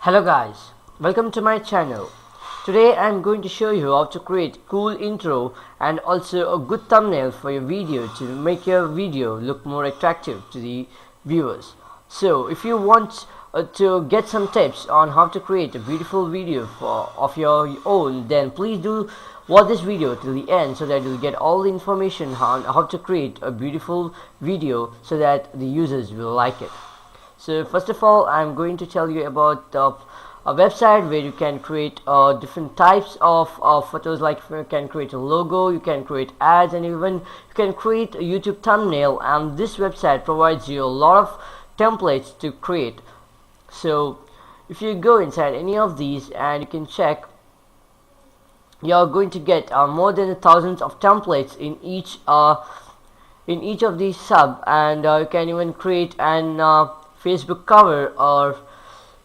Hello guys, welcome to my channel. Today I am going to show you how to create cool intro and also a good thumbnail for your video to make your video look more attractive to the viewers. So if you want to get some tips on how to create a beautiful video of your own, then please do watch this video till the end so that you'll get all the information on how to create a beautiful video so that the users will like it. So first of all, I'm going to tell you about a website where you can create different types of photos. Like you can create a logo, you can create ads, and even you can create a YouTube thumbnail. And this website provides you a lot of templates to create. So if you go inside any of these and you can check, you're going to get more than thousands of templates in each of these sub, and you can even create an Facebook cover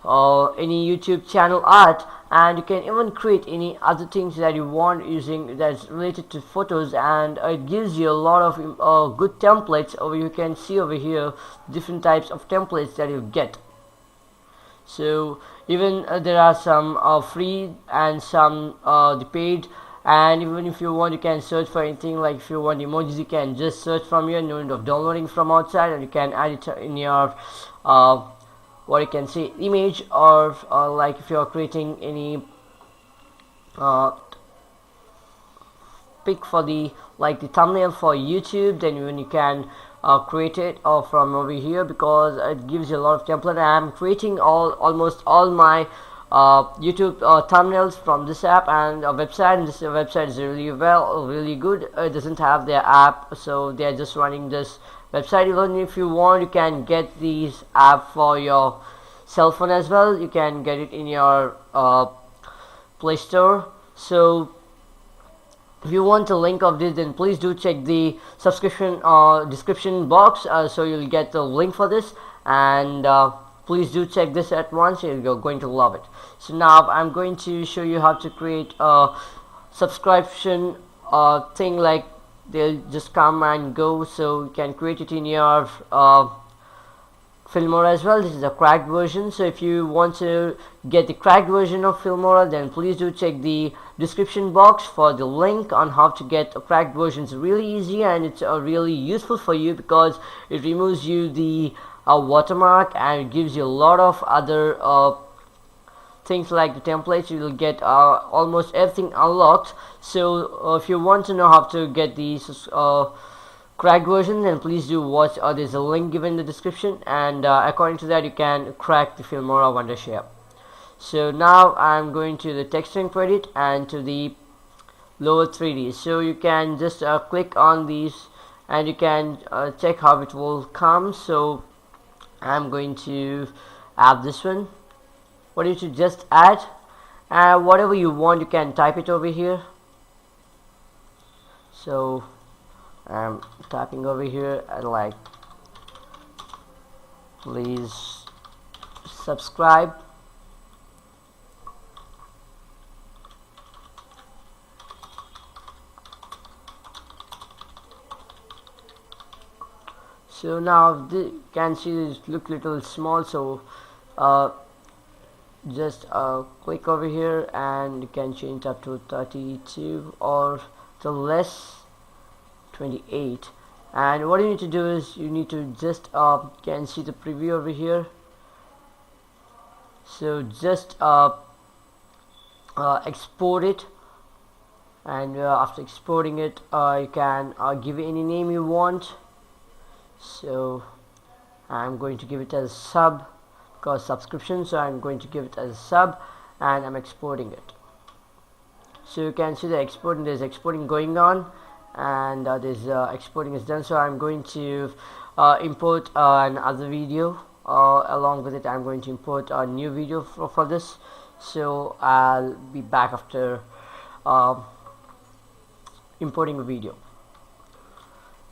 or any YouTube channel art, and you can even create any other things that you want using that's related to photos, and it gives you a lot of good templates. Over you can see over here different types of templates that you get. So even there are some free and some the paid, and even if you want you can search for anything. Like if you want emojis, you can just search from here, no need of downloading from outside, and you can add it in your what you can say image, or like if you are creating any pic for the the thumbnail for YouTube, then even you can create it from over here, because it gives you a lot of template. I'm creating almost all my YouTube thumbnails from this app and website, and this website is really good. It doesn't have their app, so they're just running this website. Even if you want, you can get these app for your cell phone as well. You can get it in your Play Store. So if you want a link of this, then please do check the subscription description box, so you'll get the link for this, and please do check this at once. You're going to love it. So now I'm going to show you how to create a subscription thing. Like they'll just come and go, so you can create it in your Filmora as well. This is a cracked version, so if you want to get the cracked version of Filmora, then please do check the description box for the link on how to get a cracked version. It's really easy, and it's really useful for you because it removes you the watermark, and it gives you a lot of other things like the templates. You will get almost everything unlocked. So if you want to know how to get these cracked version, then please do watch. There's a link given in the description, and according to that you can crack the Filmora Wondershare. So now I'm going to the texture and credit and to the lower 3D. So you can just click on these, and you can check how it will come. So I'm going to add this one. What you should just add, and whatever you want you can type it over here. So I'm typing over here, and like, please subscribe. So now you can see this look little small, so just click over here, and you can change up to 32 or the less 28. And what you need to do is you need to just can see the preview over here. So just export it, and after exporting it you can give it any name you want. So I'm going to give it as sub, because subscription, so I'm going to give it as a sub, and I'm exporting it. So you can see the exporting, there's exporting going on, and this exporting is done. So I'm going to import another video. Along with it I'm going to import a new video for this. So I'll be back after importing a video.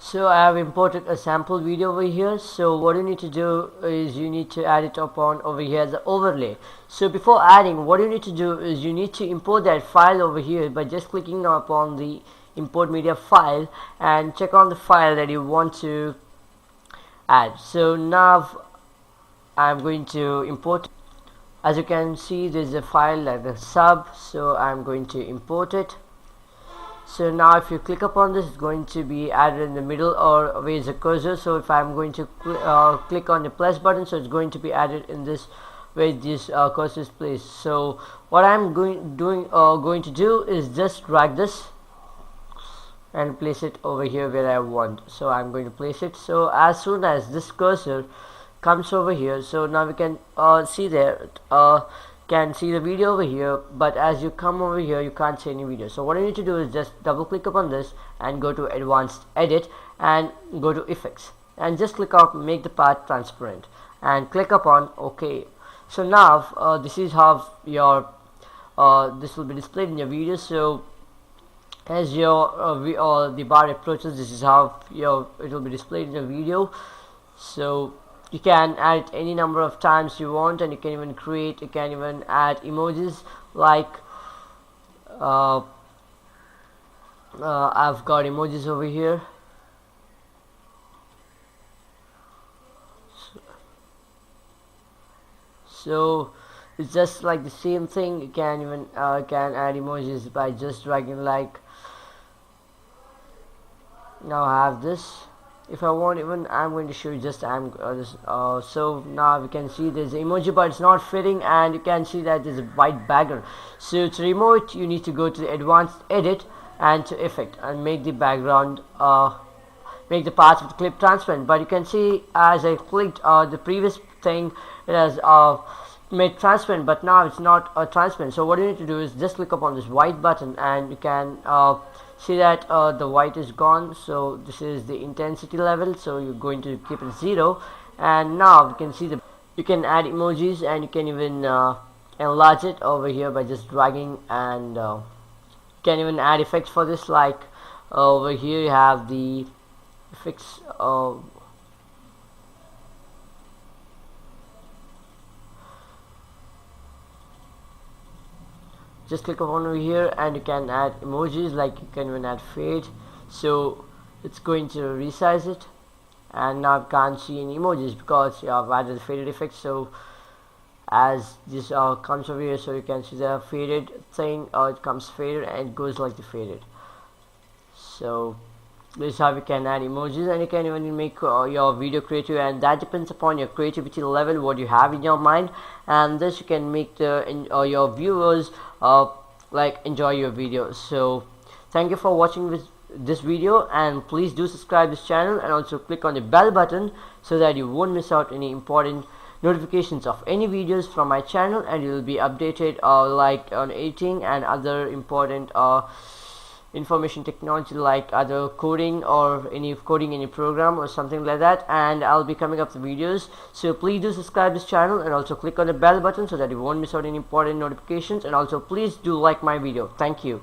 So I have imported a sample video over here. So what you need to do is you need to add it upon over here as an overlay. So before adding, what you need to do is you need to import that file over here by just clicking upon the import media file, and check on the file that you want to add. So now I'm going to import As you can see, there's a file like a sub, so I'm going to import it. So now if you click upon this, it's going to be added in the middle or where is the cursor. So if I'm going to click on the plus button, so it's going to be added in this where this cursor is placed. So what I'm going to do is just drag this and place it over here where I want. So I'm going to place it. So as soon as this cursor comes over here, so now we can see there can see the video over here, but as you come over here you can't see any video. So what you need to do is just double click upon this and go to advanced edit and go to effects and just click on make the path transparent and click upon OK. So now this is how your this will be displayed in your video. So as your the bar approaches, this is how it will be displayed in your video. So you can add it any number of times you want, and you can even add emojis like I've got emojis over here. So it's just like the same thing. You can even can add emojis by just dragging, like now I have this. If I want, even I'm going to show you just so now we can see there's an emoji, but it's not fitting, and you can see that there's a white background. So to remove it, you need to go to the advanced edit and to effect and make the background make the parts of the clip transparent. But you can see as I clicked the previous thing, it has made transparent, but now it's not transparent. So what you need to do is just click upon this white button and you can see that the white is gone. So this is the intensity level, so you're going to keep it 0, and now you can see you can add emojis, and you can even enlarge it over here by just dragging, and you can even add effects for this, like over here you have the effects just click on over here and you can add emojis, like you can even add fade. So it's going to resize it, and now I can't see any emojis because you have added the faded effect. So as this comes over here, so you can see the faded thing, it comes faded and it goes like the faded. So this is how you can add emojis, and you can even make your video creative, and that depends upon your creativity level, what you have in your mind, and this you can make your viewers like enjoy your videos. So thank you for watching this video, and please do subscribe this channel and also click on the bell button so that you won't miss out any important notifications of any videos from my channel, and you will be updated like on editing and other important information technology, like other coding or any program or something like that, and I'll be coming up the videos. So please do subscribe this channel and also click on the bell button so that you won't miss out any important notifications, and also please do like my video. Thank you.